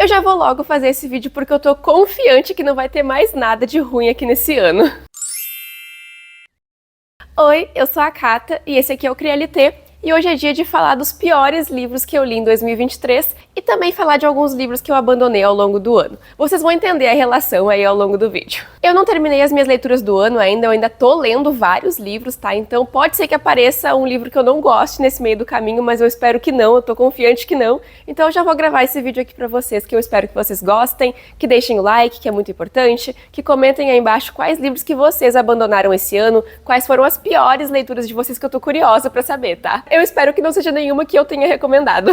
Eu já vou logo fazer esse vídeo porque eu tô confiante que não vai ter mais nada de ruim aqui nesse ano. Oi, eu sou a Cata e esse aqui é o CriaLT. E hoje é dia de falar dos piores livros que eu li em 2023 e também falar de alguns livros que eu abandonei ao longo do ano. Vocês vão entender a relação aí ao longo do vídeo. Eu não terminei as minhas leituras do ano ainda, eu ainda tô lendo vários livros, tá? Então pode ser que apareça um livro que eu não goste nesse meio do caminho, mas eu espero que não, eu tô confiante que não. Então eu já vou gravar esse vídeo aqui pra vocês, que eu espero que vocês gostem, que deixem o like, que é muito importante, que comentem aí embaixo quais livros que vocês abandonaram esse ano, quais foram as piores leituras de vocês, que eu tô curiosa pra saber, tá? Eu espero que não seja nenhuma que eu tenha recomendado.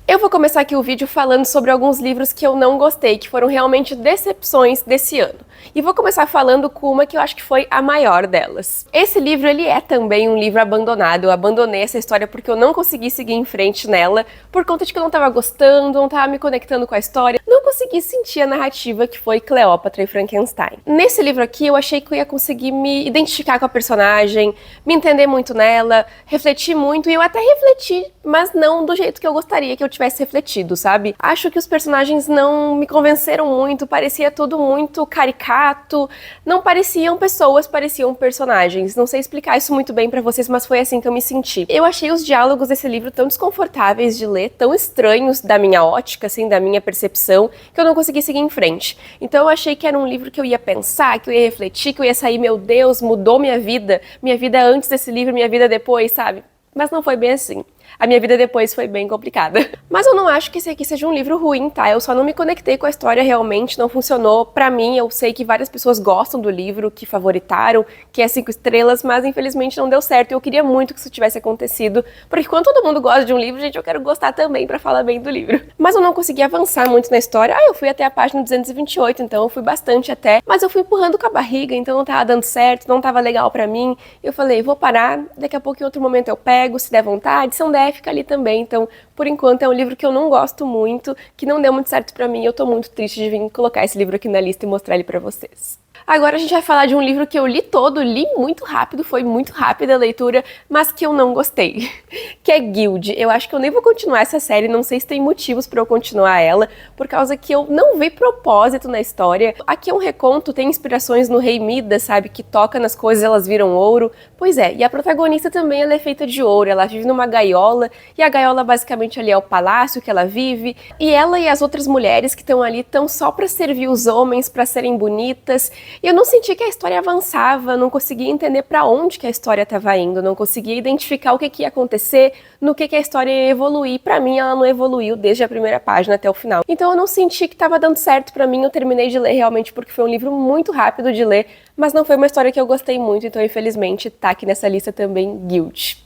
Eu vou começar aqui o vídeo falando sobre alguns livros que eu não gostei, que foram realmente decepções desse ano. E vou começar falando com uma que eu acho que foi a maior delas. Esse livro, ele é também um livro abandonado. Eu abandonei essa história porque eu não consegui seguir em frente nela, por conta de que eu não tava gostando, não tava me conectando com a história, não consegui sentir a narrativa que foi Cleópatra e Frankenstein. Nesse livro aqui, eu achei que eu ia conseguir me identificar com a personagem, me entender muito nela, refletir muito, e eu até refleti, mas não do jeito que eu gostaria que eu tivesse refletido, sabe? Acho que os personagens não me convenceram muito, parecia tudo muito caricato, não pareciam pessoas, pareciam personagens. Não sei explicar isso muito bem pra vocês, mas foi assim que eu me senti. Eu achei os diálogos desse livro tão desconfortáveis de ler, tão estranhos da minha ótica, assim, da minha percepção, que eu não consegui seguir em frente. Então eu achei que era um livro que eu ia pensar, que eu ia refletir, que eu ia sair, meu Deus, mudou minha vida antes desse livro, minha vida depois, sabe? Mas não foi bem assim. A minha vida depois foi bem complicada. Mas eu não acho que esse aqui seja um livro ruim, tá? Eu só não me conectei com a história, realmente não funcionou pra mim. Eu sei que várias pessoas gostam do livro, que favoritaram, que é 5 estrelas, mas infelizmente não deu certo. Eu queria muito que isso tivesse acontecido, porque quando todo mundo gosta de um livro, gente, eu quero gostar também pra falar bem do livro. Mas eu não consegui avançar muito na história. Eu fui até a página 228, então eu fui bastante até, mas eu fui empurrando com a barriga, então não tava dando certo, não tava legal pra mim. Eu falei, vou parar, daqui a pouco em outro momento eu pego, se der vontade, se não der, fica ali também. Então, por enquanto, é um livro que eu não gosto muito, que não deu muito certo pra mim. Eu tô muito triste de vir colocar esse livro aqui na lista e mostrar ele pra vocês. Agora a gente vai falar de um livro que eu li todo, li muito rápido, foi muito rápida a leitura, mas que eu não gostei, que é Guild. Eu acho que eu nem vou continuar essa série, não sei se tem motivos pra eu continuar ela, por causa que eu não vi propósito na história. Aqui é um reconto, tem inspirações no Rei Midas, sabe, que toca nas coisas, elas viram ouro. Pois é, e a protagonista também, ela é feita de ouro, ela vive numa gaiola, e a gaiola basicamente ali é o palácio que ela vive, e ela e as outras mulheres que estão ali estão só pra servir os homens, pra serem bonitas. E eu não senti que a história avançava, não conseguia entender pra onde que a história estava indo, não conseguia identificar o que ia acontecer, no que a história ia evoluir. Pra mim, ela não evoluiu desde a primeira página até o final. Então eu não senti que estava dando certo pra mim, eu terminei de ler realmente porque foi um livro muito rápido de ler, mas não foi uma história que eu gostei muito, então infelizmente tá aqui nessa lista também Guild.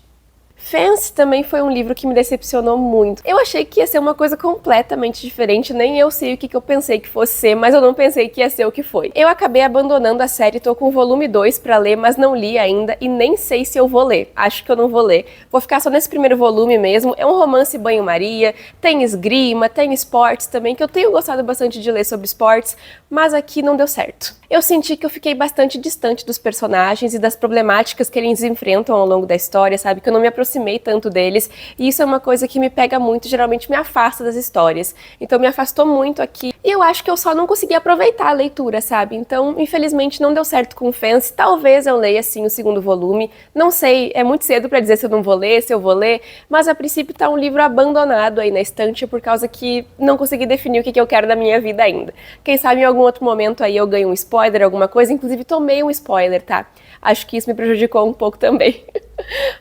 Fence também foi um livro que me decepcionou muito. Eu achei que ia ser uma coisa completamente diferente, nem eu sei o que eu pensei que fosse ser, mas eu não pensei que ia ser o que foi. Eu acabei abandonando a série, tô com o volume 2 pra ler, mas não li ainda e nem sei se eu vou ler. Acho que eu não vou ler. Vou ficar só nesse primeiro volume mesmo. É um romance banho-maria, tem esgrima, tem esportes também, que eu tenho gostado bastante de ler sobre esportes, mas aqui não deu certo. Eu senti que eu fiquei bastante distante dos personagens e das problemáticas que eles enfrentam ao longo da história, sabe? Que eu não me aproximei tanto deles, e isso é uma coisa que me pega muito, geralmente me afasta das histórias. Então me afastou muito aqui, e eu acho que eu só não consegui aproveitar a leitura, sabe? Então, infelizmente, não deu certo com Fence. Talvez eu leia, sim, o segundo volume. Não sei, é muito cedo pra dizer se eu não vou ler, se eu vou ler, mas a princípio tá um livro abandonado aí na estante, por causa que não consegui definir o que eu quero da minha vida ainda. Quem sabe em algum outro momento aí eu ganho um spoiler, alguma coisa, inclusive tomei um spoiler, tá? Acho que isso me prejudicou um pouco também.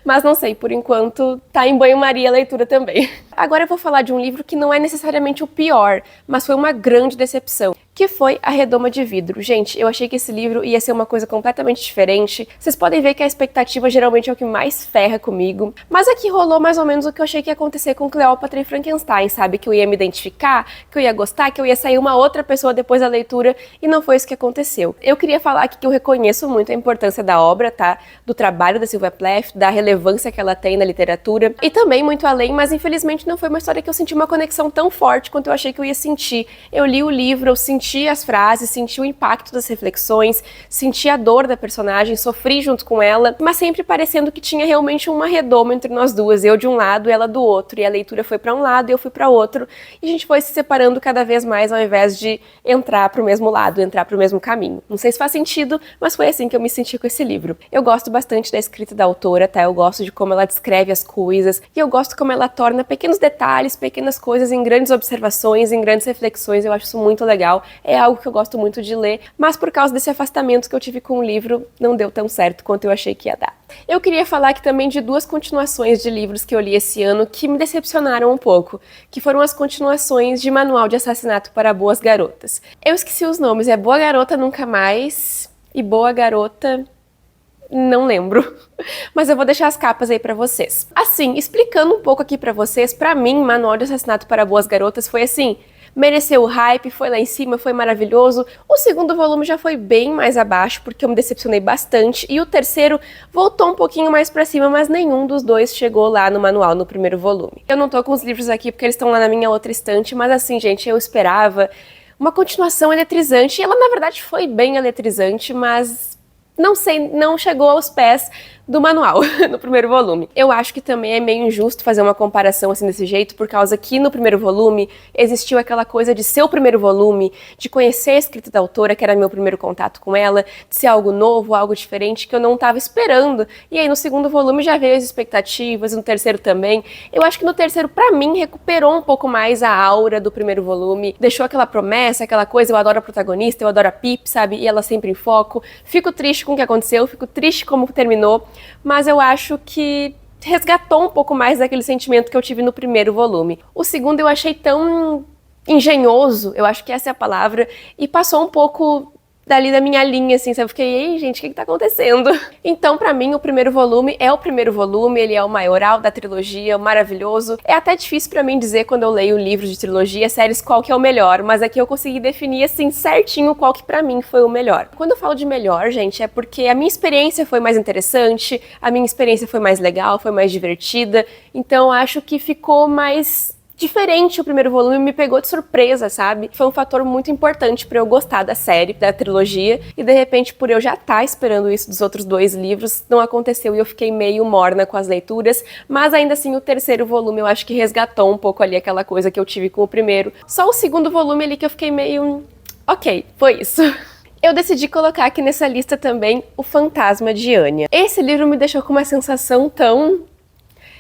Mas não sei, por enquanto tá em banho-maria a leitura também. Agora eu vou falar de um livro que não é necessariamente o pior, mas foi uma grande decepção, que foi A Redoma de Vidro. Gente, eu achei que esse livro ia ser uma coisa completamente diferente. Vocês podem ver que a expectativa geralmente é o que mais ferra comigo. Mas aqui rolou mais ou menos o que eu achei que ia acontecer com Cleópatra e Frankenstein, sabe? Que eu ia me identificar, que eu ia gostar, que eu ia sair uma outra pessoa depois da leitura, e não foi isso que aconteceu. Eu queria falar aqui que eu reconheço muito a importância da obra, tá? Do trabalho da Sylvia Plath, Macbeth, da relevância que ela tem na literatura, e também muito além, mas infelizmente não foi uma história que eu senti uma conexão tão forte quanto eu achei que eu ia sentir. Eu li o livro, eu senti as frases, senti o impacto das reflexões, senti a dor da personagem, sofri junto com ela, mas sempre parecendo que tinha realmente uma redoma entre nós duas, eu de um lado, ela do outro, e a leitura foi para um lado e eu fui para outro, e a gente foi se separando cada vez mais ao invés de entrar para o mesmo lado, entrar para o mesmo caminho. Não sei se faz sentido, mas foi assim que eu me senti com esse livro. Eu gosto bastante da escrita da autora, tá? Eu gosto de como ela descreve as coisas, e eu gosto como ela torna pequenos detalhes, pequenas coisas em grandes observações, em grandes reflexões. Eu acho isso muito legal, é algo que eu gosto muito de ler, mas por causa desse afastamento que eu tive com o livro, não deu tão certo quanto eu achei que ia dar. Eu queria falar aqui também de duas continuações de livros que eu li esse ano que me decepcionaram um pouco, que foram as continuações de Manual de Assassinato para Boas Garotas. Eu esqueci os nomes, é Boa Garota Nunca Mais e Boa Garota... não lembro, mas eu vou deixar as capas aí pra vocês. Assim, explicando um pouco aqui pra vocês, pra mim, Manual de Assassinato para Boas Garotas foi assim, mereceu o hype, foi lá em cima, foi maravilhoso. O segundo volume já foi bem mais abaixo, porque eu me decepcionei bastante, e o terceiro voltou um pouquinho mais pra cima, mas nenhum dos dois chegou lá no manual, no primeiro volume. Eu não tô com os livros aqui porque eles estão lá na minha outra estante, mas assim, gente, eu esperava uma continuação eletrizante, e ela na verdade foi bem eletrizante, mas... não sei, não chegou aos pés do manual, no primeiro volume. Eu acho que também é meio injusto fazer uma comparação assim desse jeito, por causa que no primeiro volume existiu aquela coisa de ser o primeiro volume, de conhecer a escrita da autora, que era meu primeiro contato com ela, de ser algo novo, algo diferente, que eu não estava esperando. E aí no segundo volume já veio as expectativas, no terceiro também. Eu acho que no terceiro, pra mim, recuperou um pouco mais a aura do primeiro volume, deixou aquela promessa, aquela coisa, eu adoro a protagonista, eu adoro a Pip, sabe? E ela sempre em foco. Fico triste com o que aconteceu, fico triste como terminou, mas eu acho que resgatou um pouco mais daquele sentimento que eu tive no primeiro volume. O segundo eu achei tão engenhoso, eu acho que essa é a palavra, e passou um pouco dali da minha linha, assim, sabe? Eu fiquei, ei, gente, o que tá acontecendo? Então, pra mim, o primeiro volume é o primeiro volume, ele é o maioral da trilogia, o maravilhoso. É até difícil pra mim dizer, quando eu leio livros de trilogia, séries, qual que é o melhor, mas aqui eu consegui definir, assim, certinho qual que pra mim foi o melhor. Quando eu falo de melhor, gente, é porque a minha experiência foi mais interessante, a minha experiência foi mais legal, foi mais divertida, então acho que ficou mais... diferente. O primeiro volume me pegou de surpresa, sabe? Foi um fator muito importante pra eu gostar da série, da trilogia, e de repente, por eu já estar esperando isso dos outros dois livros, não aconteceu e eu fiquei meio morna com as leituras, mas ainda assim o terceiro volume eu acho que resgatou um pouco ali aquela coisa que eu tive com o primeiro. Só o segundo volume ali que eu fiquei meio... ok, foi isso. Eu decidi colocar aqui nessa lista também O Fantasma de Anya. Esse livro me deixou com uma sensação tão...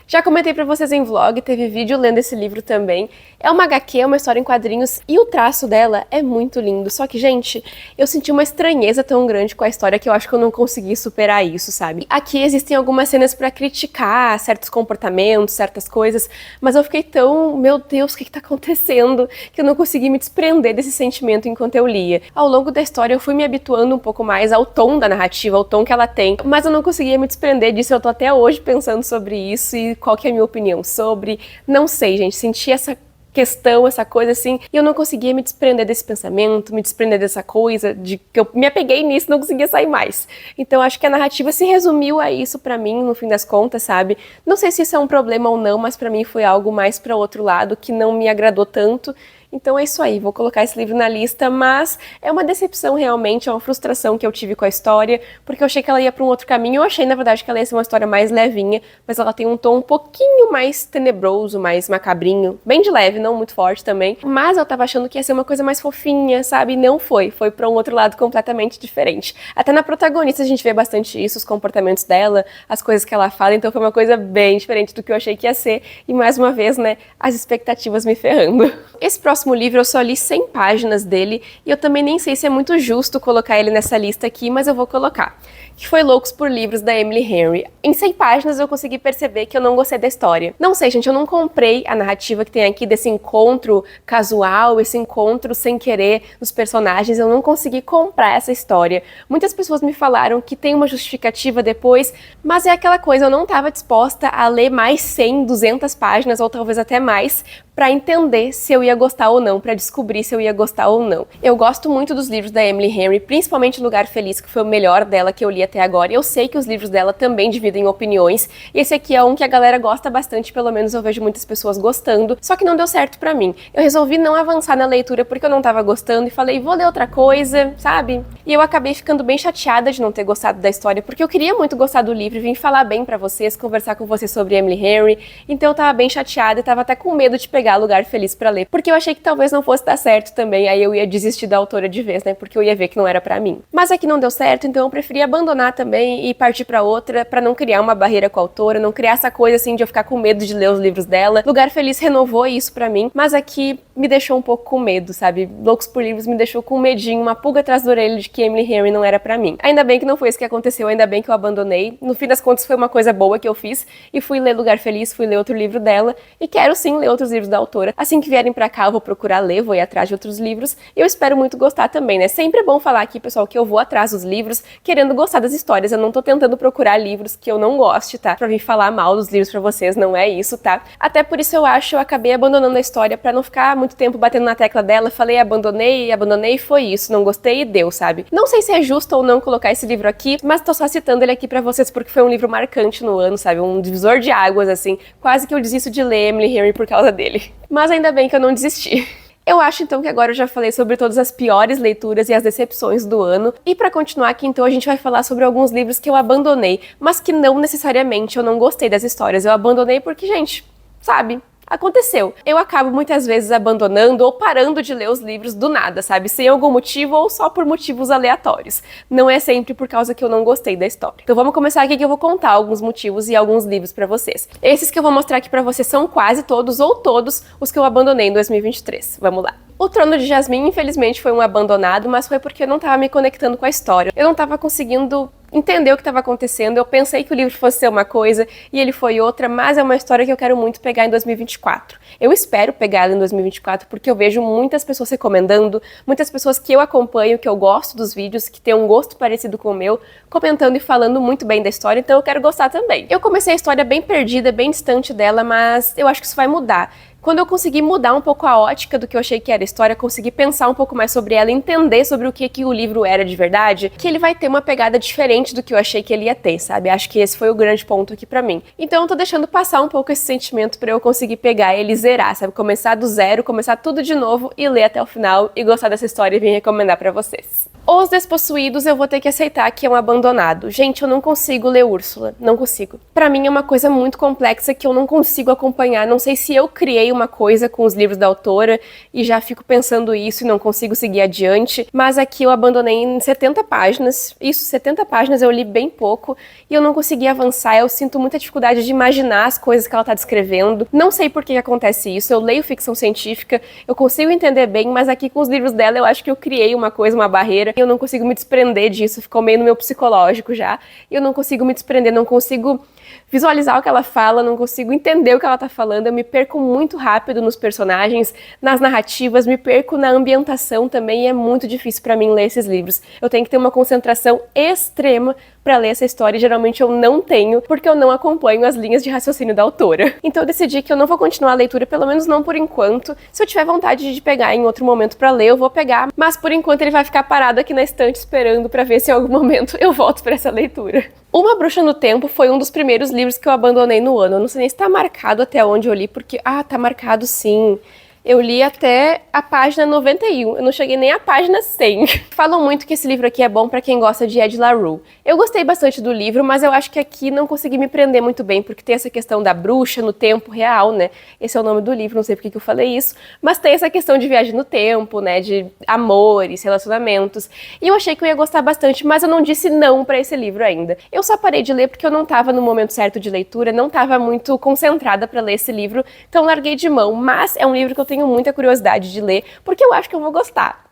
já comentei pra vocês em vlog, teve vídeo lendo esse livro também. É uma HQ, é uma história em quadrinhos, e o traço dela é muito lindo. Só que, gente, eu senti uma estranheza tão grande com a história que eu acho que eu não consegui superar isso, sabe? Aqui existem algumas cenas pra criticar certos comportamentos, certas coisas, mas eu fiquei tão, meu Deus, o que tá acontecendo? Que eu não consegui me desprender desse sentimento enquanto eu lia. Ao longo da história eu fui me habituando um pouco mais ao tom da narrativa, ao tom que ela tem, mas eu não conseguia me desprender disso, eu tô até hoje pensando sobre isso e qual que é a minha opinião sobre, não sei, gente, senti essa questão, essa coisa assim, e eu não conseguia me desprender desse pensamento, me desprender dessa coisa, de que eu me apeguei nisso e não conseguia sair mais. Então acho que a narrativa se resumiu a isso pra mim, no fim das contas, sabe? Não sei se isso é um problema ou não, mas pra mim foi algo mais pra outro lado, que não me agradou tanto. Então é isso aí, vou colocar esse livro na lista, mas é uma decepção realmente, é uma frustração que eu tive com a história, porque eu achei que ela ia para um outro caminho, eu achei na verdade que ela ia ser uma história mais levinha, mas ela tem um tom um pouquinho mais tenebroso, mais macabrinho, bem de leve, não muito forte também, mas eu tava achando que ia ser uma coisa mais fofinha, sabe? E não foi para um outro lado completamente diferente. Até na protagonista a gente vê bastante isso, os comportamentos dela, as coisas que ela fala, então foi uma coisa bem diferente do que eu achei que ia ser, e mais uma vez, né, as expectativas me ferrando. Esse próximo livro eu só li 100 páginas dele e eu também nem sei se é muito justo colocar ele nessa lista aqui, mas eu vou colocar. Que foi Loucos por Livros, da Emily Henry. Em 100 páginas eu consegui perceber que eu não gostei da história. Não sei, gente, eu não comprei a narrativa que tem aqui desse encontro casual, esse encontro sem querer dos personagens, eu não consegui comprar essa história. Muitas pessoas me falaram que tem uma justificativa depois, mas é aquela coisa, eu não estava disposta a ler mais 100, 200 páginas ou talvez até mais pra entender se eu ia gostar ou não, pra descobrir se eu ia gostar ou não. Eu gosto muito dos livros da Emily Henry, principalmente Lugar Feliz, que foi o melhor dela que eu li até agora. Eu sei que os livros dela também dividem opiniões, e esse aqui é um que a galera gosta bastante, pelo menos eu vejo muitas pessoas gostando, só que não deu certo pra mim. Eu resolvi não avançar na leitura porque eu não tava gostando e falei, vou ler outra coisa, sabe? E eu acabei ficando bem chateada de não ter gostado da história, porque eu queria muito gostar do livro, vim falar bem pra vocês, conversar com vocês sobre Emily Henry, então eu tava bem chateada e tava até com medo de pegar Lugar Feliz pra ler, porque eu achei que talvez não fosse dar certo também, aí eu ia desistir da autora de vez, né, porque eu ia ver que não era pra mim. Mas aqui não deu certo, então eu preferi abandonar também e partir pra outra, pra não criar uma barreira com a autora, não criar essa coisa assim de eu ficar com medo de ler os livros dela. Lugar Feliz renovou isso pra mim, mas aqui me deixou um pouco com medo, sabe? Loucos por Livros me deixou com um medinho, uma pulga atrás da orelha de que Emily Henry não era pra mim. Ainda bem que não foi isso que aconteceu, ainda bem que eu abandonei. No fim das contas foi uma coisa boa que eu fiz e fui ler Lugar Feliz, fui ler outro livro dela e quero sim ler outros livros da autora. Assim que vierem pra cá eu vou procurar ler, vou ir atrás de outros livros e eu espero muito gostar também, né? Sempre é bom falar aqui, pessoal, que eu vou atrás dos livros querendo gostar das histórias. Eu não tô tentando procurar livros que eu não goste, tá? Pra vir falar mal dos livros pra vocês, não é isso, tá? Até por isso eu acho, eu acabei abandonando a história pra não ficar muito tempo batendo na tecla dela. Falei, abandonei, foi isso. Não gostei e deu, sabe? Não sei se é justo ou não colocar esse livro aqui, mas tô só citando ele aqui pra vocês porque foi um livro marcante no ano, sabe? Um divisor de águas, assim. Quase que eu desisto de ler Emily Henry por causa dele. Mas ainda bem que eu não desisti. Eu acho então que agora eu já falei sobre todas as piores leituras e as decepções do ano. E pra continuar aqui então a gente vai falar sobre alguns livros que eu abandonei, mas que não necessariamente eu não gostei das histórias. Eu abandonei porque, gente, sabe? Aconteceu. Eu acabo muitas vezes abandonando ou parando de ler os livros do nada, sabe? Sem algum motivo ou só por motivos aleatórios. Não é sempre por causa que eu não gostei da história. Então vamos começar aqui que eu vou contar alguns motivos e alguns livros pra vocês. Esses que eu vou mostrar aqui pra vocês são quase todos ou todos os que eu abandonei em 2023. Vamos lá. O Trono de Jasmim, infelizmente, foi um abandonado, mas foi porque eu não tava me conectando com a história. Eu não tava conseguindo entender o que estava acontecendo. Eu pensei que o livro fosse ser uma coisa e ele foi outra, mas é uma história que eu quero muito pegar em 2024. Eu espero pegar ela em 2024 porque eu vejo muitas pessoas recomendando, muitas pessoas que eu acompanho, que eu gosto dos vídeos, que têm um gosto parecido com o meu, comentando e falando muito bem da história, então eu quero gostar também. Eu comecei a história bem perdida, bem distante dela, mas eu acho que isso vai mudar. Quando eu consegui mudar um pouco a ótica do que eu achei que era a história, consegui pensar um pouco mais sobre ela, entender sobre o que o livro era de verdade, que ele vai ter uma pegada diferente do que eu achei que ele ia ter, sabe? Acho que esse foi o grande ponto aqui pra mim. Então eu tô deixando passar um pouco esse sentimento pra eu conseguir pegar ele e zerar, sabe? Começar do zero, começar tudo de novo e ler até o final e gostar dessa história e vir recomendar pra vocês. Os Despossuídos eu vou ter que aceitar que é um abandonado. Gente, eu não consigo ler Úrsula, não consigo. Pra mim é uma coisa muito complexa que eu não consigo acompanhar. Não sei se eu criei uma coisa com os livros da autora e já fico pensando isso e não consigo seguir adiante, mas aqui eu abandonei em 70 páginas. Isso, 70 páginas eu li bem pouco e eu não consegui avançar. Eu sinto muita dificuldade de imaginar as coisas que ela tá descrevendo. Não sei por que acontece isso. Eu leio ficção científica, eu consigo entender bem, mas aqui com os livros dela eu acho que eu criei uma coisa, uma barreira. Eu não consigo me desprender disso, ficou meio no meu psicológico já. E eu não consigo me desprender, não consigo visualizar o que ela fala, não consigo entender o que ela tá falando. Eu me perco muito rápido nos personagens, nas narrativas, me perco na ambientação também e é muito difícil pra mim ler esses livros. Eu tenho que ter uma concentração extrema pra ler essa história e geralmente eu não tenho, porque eu não acompanho as linhas de raciocínio da autora. Então eu decidi que eu não vou continuar a leitura, pelo menos não por enquanto. Se eu tiver vontade de pegar em outro momento pra ler, eu vou pegar, mas por enquanto ele vai ficar parado aqui na estante esperando pra ver se em algum momento eu volto pra essa leitura. Uma Bruxa no Tempo foi um dos primeiros livros que eu abandonei no ano. Eu não sei nem se tá marcado até onde eu li, porque... Ah, tá marcado sim. Eu li até a página 91, eu não cheguei nem à página 100. Falam muito que esse livro aqui é bom pra quem gosta de Ed La Rue. Eu gostei bastante do livro, mas eu acho que aqui não consegui me prender muito bem, porque tem essa questão da bruxa no tempo real, né? Esse é o nome do livro, não sei porque que eu falei isso, mas tem essa questão de viagem no tempo, né? De amores, relacionamentos. E eu achei que eu ia gostar bastante, mas eu não disse não pra esse livro ainda. Eu só parei de ler porque eu não tava no momento certo de leitura, não tava muito concentrada pra ler esse livro, então larguei de mão, mas é um livro que eu tenho muita curiosidade de ler, porque eu acho que eu vou gostar.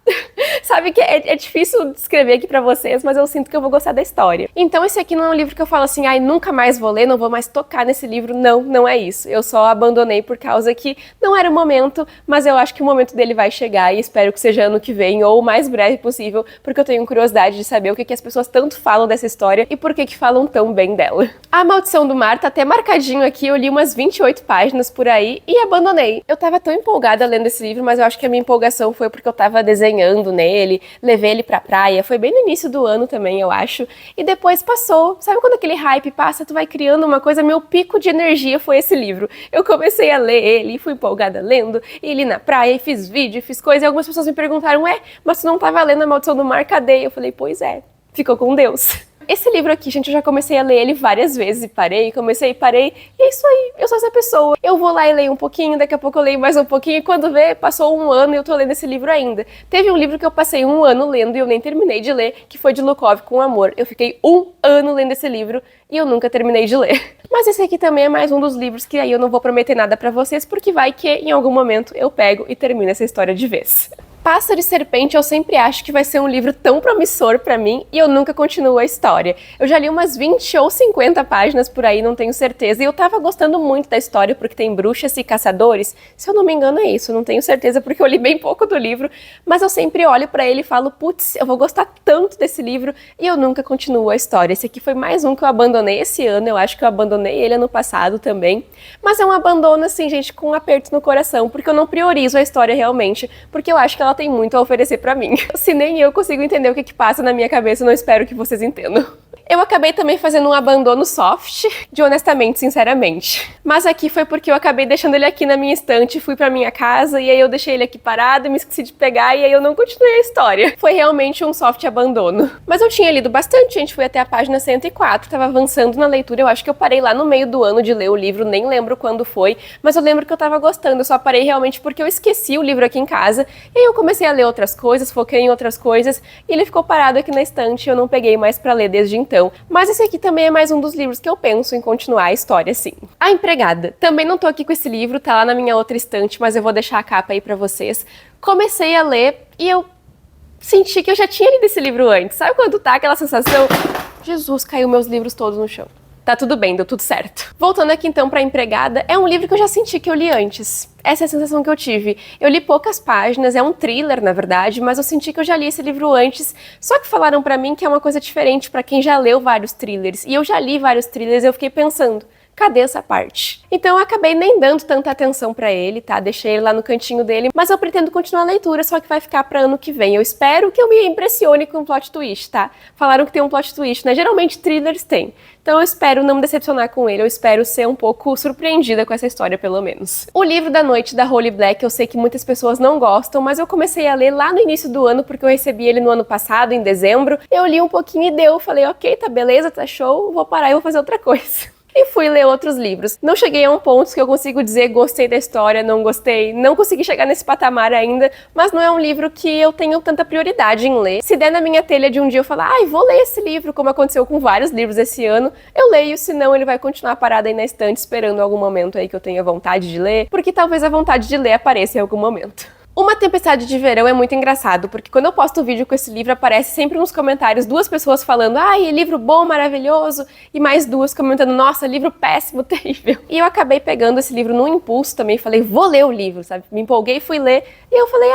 Sabe que é difícil descrever aqui pra vocês, mas eu sinto que eu vou gostar da história. Então esse aqui não é um livro que eu falo assim, ai, nunca mais vou ler, não vou mais tocar nesse livro. Não, não é isso. Eu só abandonei por causa que não era o momento, mas eu acho que o momento dele vai chegar e espero que seja ano que vem ou o mais breve possível, porque eu tenho curiosidade de saber o que as pessoas tanto falam dessa história e por que falam tão bem dela. A Maldição do Mar tá até marcadinho aqui, eu li umas 28 páginas por aí e abandonei. Eu tava tão empolgada lendo esse livro, mas eu acho que a minha empolgação foi porque eu tava desenhando nele, levei ele pra praia, foi bem no início do ano também, eu acho, e depois passou. Sabe quando aquele hype passa, tu vai criando uma coisa, meu pico de energia foi esse livro. Eu comecei a ler ele, fui empolgada lendo, e li na praia, e fiz vídeo, fiz coisa, e algumas pessoas me perguntaram, mas tu não tava lendo A Maldição do Mar, cadê? Eu falei, pois é, ficou com Deus. Esse livro aqui, gente, eu já comecei a ler ele várias vezes e parei, comecei e parei, e é isso aí, eu sou essa pessoa. Eu vou lá e leio um pouquinho, daqui a pouco eu leio mais um pouquinho, e quando vê, passou um ano e eu tô lendo esse livro ainda. Teve um livro que eu passei um ano lendo e eu nem terminei de ler, que foi de Lukov com Amor. Eu fiquei um ano lendo esse livro e eu nunca terminei de ler. Mas esse aqui também é mais um dos livros que aí eu não vou prometer nada pra vocês, porque vai que em algum momento eu pego e termino essa história de vez. Pássaro e Serpente eu sempre acho que vai ser um livro tão promissor pra mim e eu nunca continuo a história. Eu já li umas 20 ou 50 páginas por aí, não tenho certeza, e eu tava gostando muito da história porque tem bruxas e caçadores. Se eu não me engano é isso, não tenho certeza porque eu li bem pouco do livro, mas eu sempre olho pra ele e falo, putz, eu vou gostar tanto desse livro e eu nunca continuo a história. Esse aqui foi mais um que eu abandonei esse ano, eu acho que eu abandonei ele ano passado também, mas é um abandono assim, gente, com um aperto no coração, porque eu não priorizo a história realmente, porque eu acho que ela tem muito a oferecer pra mim. Se nem eu consigo entender o que passa na minha cabeça, eu não espero que vocês entendam. Eu acabei também fazendo um abandono soft, de honestamente, sinceramente. Mas aqui foi porque eu acabei deixando ele aqui na minha estante, fui pra minha casa, e aí eu deixei ele aqui parado e me esqueci de pegar, e aí eu não continuei a história. Foi realmente um soft abandono. Mas eu tinha lido bastante, gente, fui até a página 104, tava avançando na leitura, eu acho que eu parei lá no meio do ano de ler o livro, nem lembro quando foi, mas eu lembro que eu tava gostando, eu só parei realmente porque eu esqueci o livro aqui em casa, e aí eu comecei a ler outras coisas, foquei em outras coisas, e ele ficou parado aqui na estante, e eu não peguei mais pra ler desde então. Mas esse aqui também é mais um dos livros que eu penso em continuar a história, sim. A Empregada. Também não tô aqui com esse livro, tá lá na minha outra estante, mas eu vou deixar a capa aí pra vocês. Comecei a ler e eu senti que eu já tinha lido esse livro antes. Sabe quando tá aquela sensação? Jesus, caiu meus livros todos no chão. Tá tudo bem, deu tudo certo. Voltando aqui então pra Empregada, é um livro que eu já senti que eu li antes. Essa é a sensação que eu tive. Eu li poucas páginas, é um thriller, na verdade, mas eu senti que eu já li esse livro antes, só que falaram pra mim que é uma coisa diferente pra quem já leu vários thrillers. E eu já li vários thrillers e eu fiquei pensando, cadê essa parte? Então eu acabei nem dando tanta atenção pra ele, tá? Deixei ele lá no cantinho dele, mas eu pretendo continuar a leitura, só que vai ficar pra ano que vem. Eu espero que eu me impressione com um plot twist, tá? Falaram que tem um plot twist, né? Geralmente thrillers tem. Então eu espero não me decepcionar com ele, eu espero ser um pouco surpreendida com essa história, pelo menos. O Livro da Noite, da Holly Black, eu sei que muitas pessoas não gostam, mas eu comecei a ler lá no início do ano, porque eu recebi ele no ano passado, em dezembro. Eu li um pouquinho e deu, falei, ok, tá beleza, tá show, vou parar e vou fazer outra coisa. E fui ler outros livros. Não cheguei a um ponto que eu consigo dizer gostei da história, não gostei, não consegui chegar nesse patamar ainda, mas não é um livro que eu tenho tanta prioridade em ler. Se der na minha telha de um dia eu falar, ai, vou ler esse livro, como aconteceu com vários livros esse ano, eu leio, senão ele vai continuar parado aí na estante esperando algum momento aí que eu tenha vontade de ler, porque talvez a vontade de ler apareça em algum momento. Uma Tempestade de Verão é muito engraçado, porque quando eu posto vídeo com esse livro, aparece sempre nos comentários duas pessoas falando ai, livro bom, maravilhoso, e mais duas comentando, nossa, livro péssimo, terrível. E eu acabei pegando esse livro num impulso também, falei, vou ler o livro, sabe? Me empolguei, fui ler, e eu falei,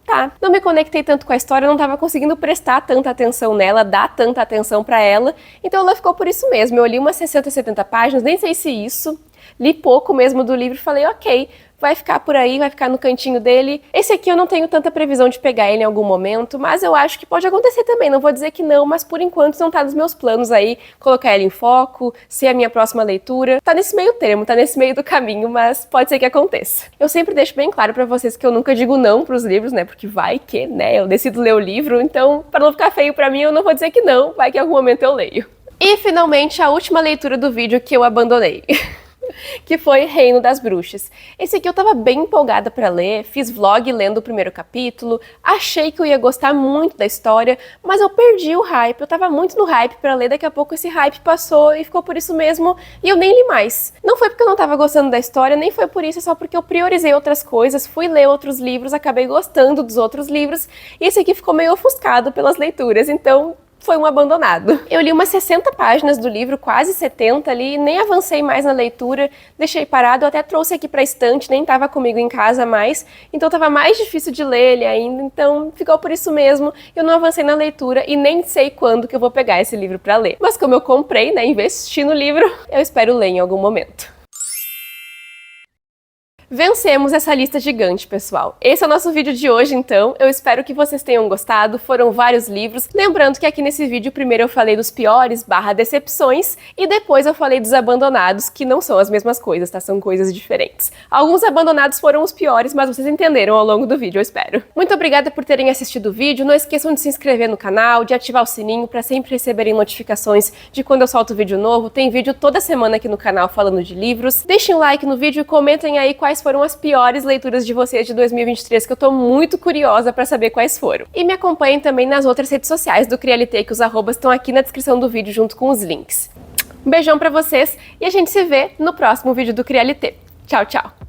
tá. Não me conectei tanto com a história, eu não tava conseguindo prestar tanta atenção nela, dar tanta atenção pra ela, então ela ficou por isso mesmo. Eu li umas 60, 70 páginas, nem sei se isso, li pouco mesmo do livro e falei, ok, vai ficar por aí, vai ficar no cantinho dele. Esse aqui eu não tenho tanta previsão de pegar ele em algum momento, mas eu acho que pode acontecer também, não vou dizer que não, mas por enquanto não tá nos meus planos aí, colocar ele em foco, ser a minha próxima leitura. Tá nesse meio termo, tá nesse meio do caminho, mas pode ser que aconteça. Eu sempre deixo bem claro pra vocês que eu nunca digo não pros livros, né, porque vai que, né, eu decido ler o livro, então pra não ficar feio pra mim eu não vou dizer que não, vai que em algum momento eu leio. E finalmente a última leitura do vídeo que eu abandonei. que foi Reino das Bruxas. Esse aqui eu tava bem empolgada pra ler, fiz vlog lendo o primeiro capítulo, achei que eu ia gostar muito da história, mas eu perdi o hype, eu tava muito no hype pra ler, daqui a pouco esse hype passou e ficou por isso mesmo, e eu nem li mais. Não foi porque eu não tava gostando da história, nem foi por isso, é só porque eu priorizei outras coisas, fui ler outros livros, acabei gostando dos outros livros, e esse aqui ficou meio ofuscado pelas leituras, então foi um abandonado. Eu li umas 60 páginas do livro, quase 70 ali, nem avancei mais na leitura, deixei parado, eu até trouxe aqui pra estante, nem tava comigo em casa mais, então tava mais difícil de ler ele ainda, então ficou por isso mesmo, eu não avancei na leitura e nem sei quando que eu vou pegar esse livro pra ler. Mas como eu comprei, né, investi no livro, eu espero ler em algum momento. Vencemos essa lista gigante, pessoal. Esse é o nosso vídeo de hoje, então. Eu espero que vocês tenham gostado. Foram vários livros. Lembrando que aqui nesse vídeo, primeiro eu falei dos piores / decepções e depois eu falei dos abandonados, que não são as mesmas coisas, tá? São coisas diferentes. Alguns abandonados foram os piores, mas vocês entenderam ao longo do vídeo, eu espero. Muito obrigada por terem assistido o vídeo. Não esqueçam de se inscrever no canal, de ativar o sininho para sempre receberem notificações de quando eu solto vídeo novo. Tem vídeo toda semana aqui no canal falando de livros. Deixem um like no vídeo e comentem aí quais foram as piores leituras de vocês de 2023, que eu tô muito curiosa pra saber quais foram. E me acompanhem também nas outras redes sociais do Crialité, que os arrobas estão aqui na descrição do vídeo junto com os links. Um beijão pra vocês e a gente se vê no próximo vídeo do Crialité. Tchau, tchau!